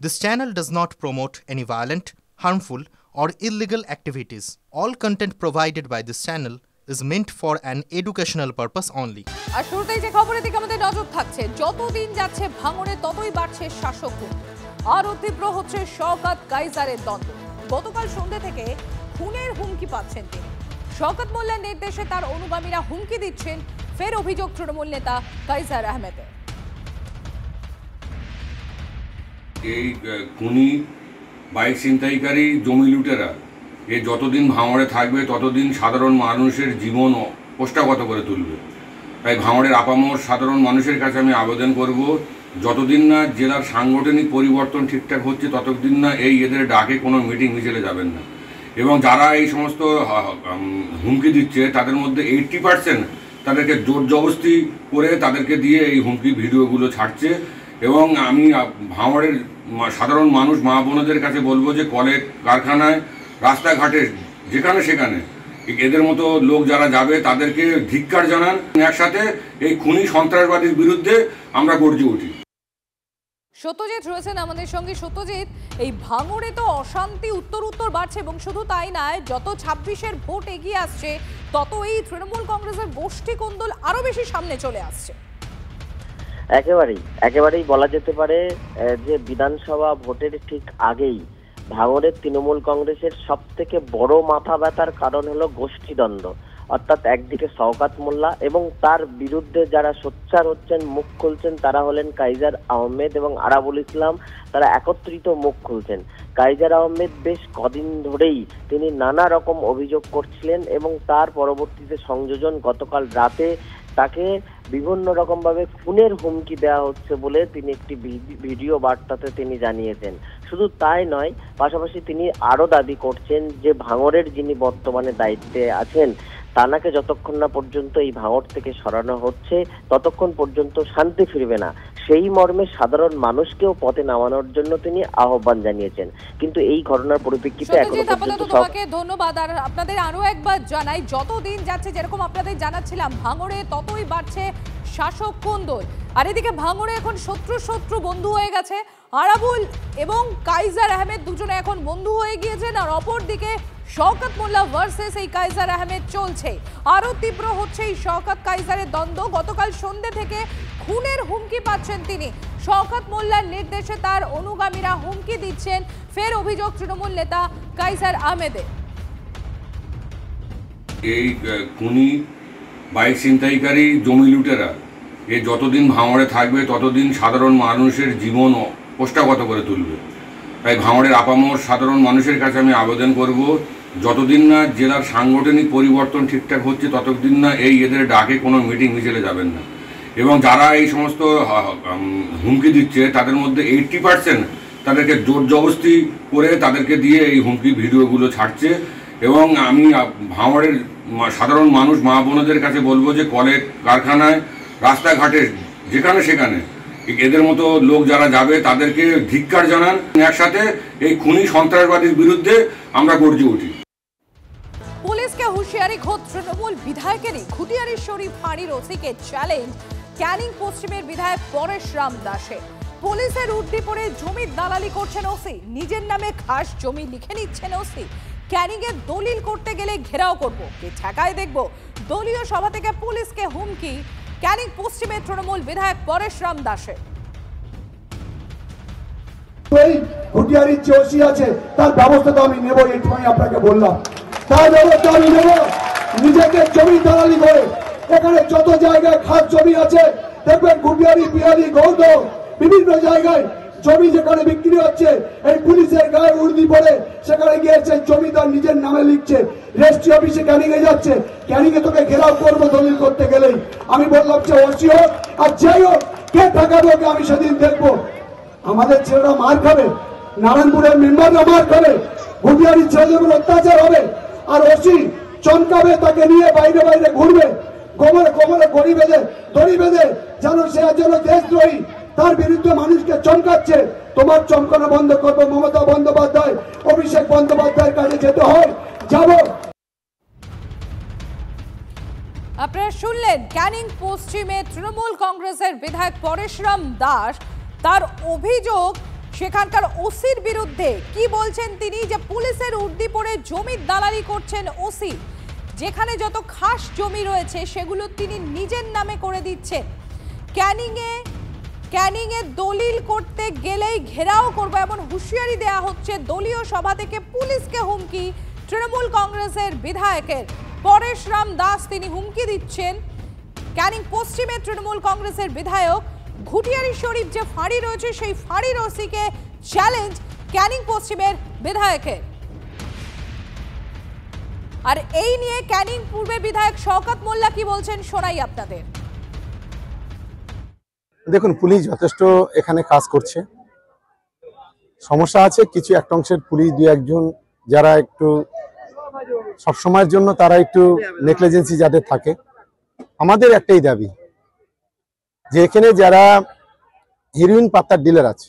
This channel does not promote any violent, harmful, or illegal activities. All content provided by this channel is meant for an educational purpose only. আর শুরুতেই যে খবরের দিকে আমাদের নজর থাকছে, যতদিন যাচ্ছে ভাঙনে ততই বাড়ছে শাসক গুণ। আরও তীব্র হচ্ছে শওকত কাইজারের দ্বন্দ্ব। গতকাল সন্ধ্যে থেকে খুনের হুমকি পাচ্ছেন তিনি। শওকত মোল্লার নির্দেশে তার অনুগামীরা হুমকি দিচ্ছেন, ফের অভিযোগ তৃণমূল নেতা কাইজার আহমেদের। এই খুনি বাইক ছিনতাইকারী জমি লুটেরা যতদিন ভাঙড়ে থাকবে ততদিন সাধারণ মানুষের জীবন কোষ্ঠাগত করে তুলবে। তাই ভাঙড়ের আপামর সাধারণ মানুষের কাছে আমি আবেদন করব, যতদিন না জেলার সাংগঠনিক পরিবর্তন ঠিকঠাক হচ্ছে ততদিন না এদের ডাকে কোনো মিটিং মিছিলে যাবেন না। এবং যারা এই সমস্ত হুমকি দিচ্ছে তাদের মধ্যে 80% তাদেরকে জোর জবরদস্তি করে তাদেরকে দিয়ে এই হুমকি ভিডিওগুলো ছাড়ছে। এবং আমি ভাঙড়ের সাধারণ মানুষ মা বোনদের কাছে বলবো যে কলে কারখানায় রাস্তাঘাটে যেখানে সেখানে এদের মতো লোক যারা যাবে তাদেরকে ধিক্কার জানান। একসাথে এই খুনি সন্ত্রাসবাদীর বিরুদ্ধে আমরা গর্জে উঠি। সত্যজিৎ রয়েছেন আমাদের সঙ্গে। সত্যজিৎ, এই ভাঙড়ে তো অশান্তি উত্তর বাড়ছে এবং শুধু তাই নয়, যত 26-এর ভোট এগিয়ে আসছে তত এই তৃণমূল কংগ্রেসের গোষ্ঠী কোন্দল আরো বেশি সামনে চলে আসছে। একেবারেই বলা যেতে পারে যে বিধানসভা ভোটের ঠিক আগেই ভাঙড়ের তৃণমূল কংগ্রেসের সব থেকে বড় মাথা ব্যথার কারণ হলো গোষ্ঠীদ্বন্দ্ব। অর্থাৎ একদিকে শওকত মোল্লা এবং তার বিরুদ্ধে যারা সোচ্চার হচ্ছেন, মুখ খুলছেন, তারা হলেন কাইজার আহমেদ এবং আরাবুল ইসলাম। তারা একত্রিত মুখ খুলছেন। কাইজার আহমেদ বেশ কদিন ধরেই তিনি নানা রকম অভিযোগ করছিলেন এবং তার পরবর্তীতে সংযোজন গতকাল রাতে তাকে বিভিন্ন রকম ভাবে খুনের হুমকি দেওয়া হচ্ছে বলে তিনি একটি ভিডিও বার্তাতে তিনি জানিয়েছেন। শুধু তাই নয়, পাশাপাশি তিনি আরো দাবি করছেন যে ভাঙড়ের যিনি বর্তমানে দায়িত্বে আছেন তানাকে যতক্ষণ না পর্যন্ত এই ভাঙড় থেকে সরানো হচ্ছে ততক্ষণ পর্যন্ত শান্তি ফিরবে না। সেই মর্মে সাধারণ মানুষকেও পথে নামানোর জন্য তিনি আহ্বান জানিয়েছেন। কিন্তু এই ঘটনার পরিপ্রেক্ষিতে এখনো পর্যন্ত তোমাকে ধন্যবাদ। আর আপনাদের আরো একবার জানাই, যতদিন যাচ্ছে যেরকম আপনাদের জানাচ্ছিলাম, ভাঙড়ে ততই বাড়ছে শাসক কোন্দল। আর এদিকে ভাঙড়ে এখন শত্রু বন্ধু হয়ে গেছে। আরাবুল এবং কাইজার আহমেদ দুজনে এখন বন্ধু হয়ে গিয়েছেন। আর অপরদিকে শওকত মোল্লা ভার্সেস এই কাইজার আহমেদ চলছে। আরো তীব্র হচ্ছে এই শওকত কাইজারের দ্বন্দ্ব। গতকাল সন্ধ্যে থেকে খুনের হুমকি পাচ্ছেন তিনি। শওকত মোল্লার নির্দেশে তার অনুগামীরা হুমকি দিচ্ছেন, ফের অভিযোগ তৃণমূল নেতা কাইজার আহমেদের। এই খুনি বাইক ছিনতাইকারী জমি লুটেরা যতদিন ভাঙড়ে থাকবে ততদিন সাধারণ মানুষের জীবন কোষ্ঠাগত করে তুলবে। তাই ভাঙড়ের আপামর সাধারণ মানুষের কাছে আমি আবেদন করব, যতদিন না জেলার সাংগঠনিক পরিবর্তন ঠিকঠাক হচ্ছে ততদিন না এদের ডাকে কোনো মিটিং মিছিলে যাবেন না। এবং যারা এই সমস্ত হুমকি দিচ্ছে তাদের মধ্যে 80% তাদেরকে জোর জবরদস্তি করে তাদেরকে দিয়ে এই হুমকি ভিডিওগুলো ছাড়ছে। এবং আমি ভাঙড়ের সাধারণ মানুষ মা বোনদের কাছে বলবো যে কলে কারখানায় রাস্তাঘাটে যেখানে সেখানে এদের মতো লোক যারা যাবে তাদেরকে ধিক্কার জানান। একসাথে এই খুনি সন্ত্রাসবাদীর বিরুদ্ধে আমরা গর্জে উঠি। পুলিশকে হুঁশিয়ারি খোদ তৃণমূল বিধায়কেরই। খুটিয়ারি শরীফ ফাঁড়ির ওসিকে চ্যালেঞ্জ ক্যানিং পশ্চিমের বিধায়ক পরেশ রাম দাসের। পুলিশের উর্দি পরে জমির দালালি করছেন ওসি, নিজের নামে খাস জমি লিখে নিচ্ছেন ওসি। ক্যানিং এর দলিল করতে গেলে ঘেরাও করবো, কে ঠেকায় দেখবো। দলীয় সভা থেকে পুলিশকে হুমকি ক্যানিং পশ্চিমের তৃণমূল বিধায়ক পরেশ রাম দাসের। খুটিয়ারির যে ওসি আছে তার ব্যবস্থা তো আমি নেবো, এইটুকুই আপনাকে বললাম। তার ব্যবস্থা আমি নেবো। নিজেকে জমি দালালি করে এখানে যত জায়গায় খাস জমি আছে দেখবেন, খুটিয়ারি, বিহারি, গৌদ বিভিন্ন জায়গায় জমি যেখানে বিক্রি হচ্ছে এই পুলিশের গায়ে উর্দি পরে সেখানে গিয়েছে জমিদার নিজের নামে লিখছে। রেজিস্ট্রি অফিসে ক্যানিং এ যাচ্ছে, ক্যানিং এ তোকে ঘেরাও করবো দলিল করতে গেলেই। আমি বললাম যে ওসি হোক আর যাই হোক, কে ঠেকাবে ওকে আমি সেদিন দেখবো। আমাদের ছেলেরা মার খাবে, নারায়ণপুরের মেম্বাররা মার খাবে, খুটিয়ারির ছেলেদের অত্যাচার হবে, আর ওসি চমকাবে, তাকে নিয়ে বাইরে বাইরে ঘুরবে, কোমরে দড়ি বেঁধে যেন সে যেন দেশদ্রোহী, তার বিরুদ্ধে মানুষকে চমকাচ্ছে। তোমার চমকানো বন্ধ করবো। মমতা বন্দ্যোপাধ্যায়, অভিষেক বন্দ্যোপাধ্যায়ের কাছে যেতে হয়, যাব। আপনারা শুনলেন ক্যানিং পশ্চিমে তৃণমূল কংগ্রেসের বিধায়ক পরেশ রাম দাস। তার অভিযোগ সেখানকার ওসির বিরুদ্ধে কি বলছেন তিনি, যে পুলিশের উর্দি পরে জমির দালালি করছেন ওসি, যেখানে যত খাস জমি রয়েছে সেগুলো তিনি নিজের নামে করে দিচ্ছেন। ক্যানিংয়ে দলিল করতে গেলেই ঘেরাও করবো এমন হুঁশিয়ারি দেওয়া হচ্ছে। দলীয় সভা থেকে পুলিশকে হুমকি তৃণমূল কংগ্রেসের বিধায়কের। পরেশ রাম দাস তিনি হুমকি দিচ্ছেন। ক্যানিং পশ্চিমে তৃণমূল কংগ্রেসের বিধায়ক ঘুটিয়ারি শরীফ যে ফাঁড়ি রয়েছে সেই ফাঁড়ির ওসিকে চ্যালেঞ্জ ক্যানিং পশ্চিমের বিধায়কের। আর এই নিয়ে ক্যানিং পূর্বের বিধায়ক শওকত মোল্লা কি বলছেন শোনাই আপনাদের। দেখুন, পুলিশ যথেষ্ট এখানে কাজ করছে। সমস্যা আছে কিছু একটা অংশের পুলিশ দুই একজন যারা একটু সবসময়ের জন্য তারা একটু নেগলিজেন্সি যাদের থাকে। আমাদের একটাই দাবি যে এখানে যারা হেরোইন পাতার ডিলার আছে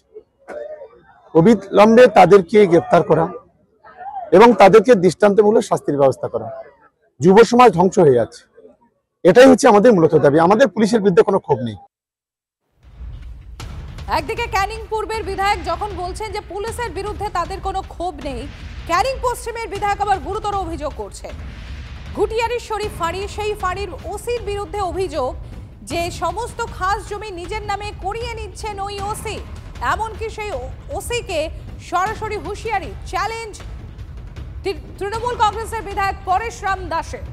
অবিলম্বে তাদেরকে গ্রেফতার করা এবং তাদেরকে দৃষ্টান্তমূলক শাস্তির ব্যবস্থা করা। যুব সমাজ ধ্বংস হয়ে যাচ্ছে, এটাই হচ্ছে আমাদের মূলত দাবি। আমাদের পুলিশের বিরুদ্ধে কোনো ক্ষোভ নেই। একদিকে ক্যানিং পূর্বের বিধায়ক যখন বলছেন যে পুলিশের বিরুদ্ধে তাদের কোনো ক্ষোভ নেই, ক্যানিং পশ্চিমের বিধায়ক আবার গুরুতর অভিযোগ করছেন। ঘুটিয়ারি শরীফ ফাঁড়ি, সেই ফাঁড়ির ওসির বিরুদ্ধে অভিযোগ যে সমস্ত খাস জমি নিজের নামে করিয়ে নিচ্ছেন ওই ওসি। এমনকি সেই ওসিকে সরাসরি হুঁশিয়ারি, চ্যালেঞ্জ তৃণমূল কংগ্রেসের বিধায়ক পরেশ রাম দাসের।